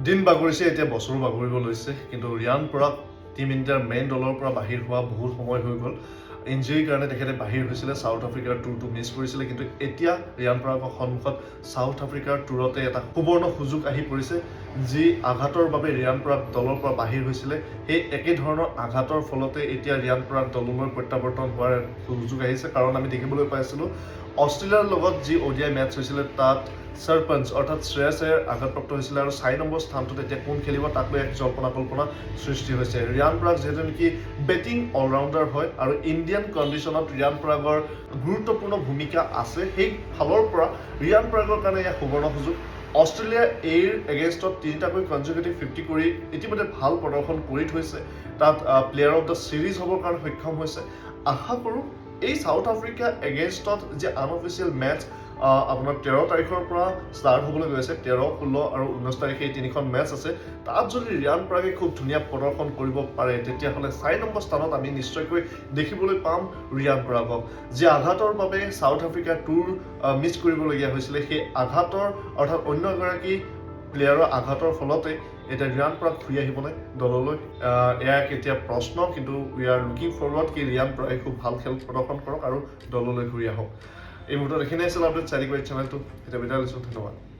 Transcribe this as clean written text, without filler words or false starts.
দিন বাগৰিছে এতিয়া বছৰো বাগৰিব লৈছে কিন্তু ৰিয়ান পৰাগ টিম ইণ্ডিয়াৰ মেইন দলৰ পৰা বাহিৰ হোৱা বহুত সময় হৈ গ'ল ইঞ্জুৰিৰ কাৰণে তেখেতে বাহিৰ হৈছিলে সাউথ আফ্ৰিকাৰ টুৰটো মিছ কৰিছিলে কিন্তু এতিয়া ৰিয়ান পৰাগৰ সন্মুখত সাউথ আফ্ৰিকাৰ টুৰতে এটা সুবৰ্ণ সুযোগ আহি পৰিছে যি আঘাতৰ বাবে ৰিয়ান পৰাগ দলৰ পৰা বাহিৰ হৈছিলে সেই একে ধৰণৰ আঘাতৰ ফলতে এতিয়া ৰিয়ান পৰাগ দললৈ প্ৰত্যাৱৰ্তন হোৱাৰ সুযোগ আহিছে কাৰণ আমি দেখিবলৈ পাইছিলোঁ অষ্ট্ৰেলিয়াৰ লগত যি ODI মেটচ হৈছিলে তাত सरपंच अर्थात श्रेयस अय्यर आघातप्राप्त হৈছিল আৰু 4 নম্বৰ স্থানটোত এতিয়া কোন খেলিব তাক লৈ এক জল্পনা কল্পনা সৃষ্টি হৈছে ৰিয়ান পৰাগ যেহেতু নেকি বেটিং অলৰাউণ্ডাৰ হয় আৰু ইণ্ডিয়ান কণ্ডিশ্যনত ৰিয়ান পৰাগৰ গুৰুত্বপূৰ্ণ ভূমিকা আছে সেই ফালৰ পৰা ৰিয়ান পৰাগৰ কাৰণে এক সুবৰ্ণ সুযোগ অষ্ট্ৰেলিয়া এৰ এগেইনষ্টত 3টাকৈ কনজিকিউটিভ 50 কৰি ইতিমধ্যে ভাল প্ৰদৰ্শন কৰি থৈছে তাত প্লেয়াৰ অফ দ্য সিৰিজ হ'বৰ কাৰণে সক্ষম হৈছে আশা কৰোঁ এই সাউথ আফ্ৰিকা এগেইনষ্টত যে আনঅফিচিয়েল মেটচ আপোনাৰ 13 তাৰিখৰ পৰা ষ্টাৰ্ট হ'বলৈ গৈছে 13, 16 আৰু 19 তাৰিখে এই তিনিখন মেটচ আছে তাত যদি ৰিয়ান পৰাগে খুব ধুনীয়া প্ৰদৰ্শন কৰিব পাৰে তেতিয়াহ'লে 4 নম্বৰ স্থানত আমি নিশ্চয়কৈ দেখিবলৈ পাম ৰিয়ান পৰাগক যে আঘাতৰ বাবে সাউথ আফ্ৰিকা টুৰ মিছ কৰিবলগীয়া হৈছিলে সেই আঘাতৰ অৰ্থাৎ অন্য এগৰাকী প্লেয়াৰৰ আঘাতৰ ফলতে এটা ৰিয়ান পৰাগ ঘূৰি আহিবনে দললৈ এয়া এতিয়া প্ৰশ্ন কিন্তু উই আৰ লুকিং ফৰৱাৰ্ড কি ৰিয়ান পৰাগে খুব ভাল খেল প্ৰদৰ্শন কৰক আৰু দললৈ ঘূৰি আহক এই মুহূৰ্তত এইখিনি আছিল আপডেট চাৰি কৰি চেনেলটো এতিয়া বিদায় লৈছোঁ ধন্যবাদ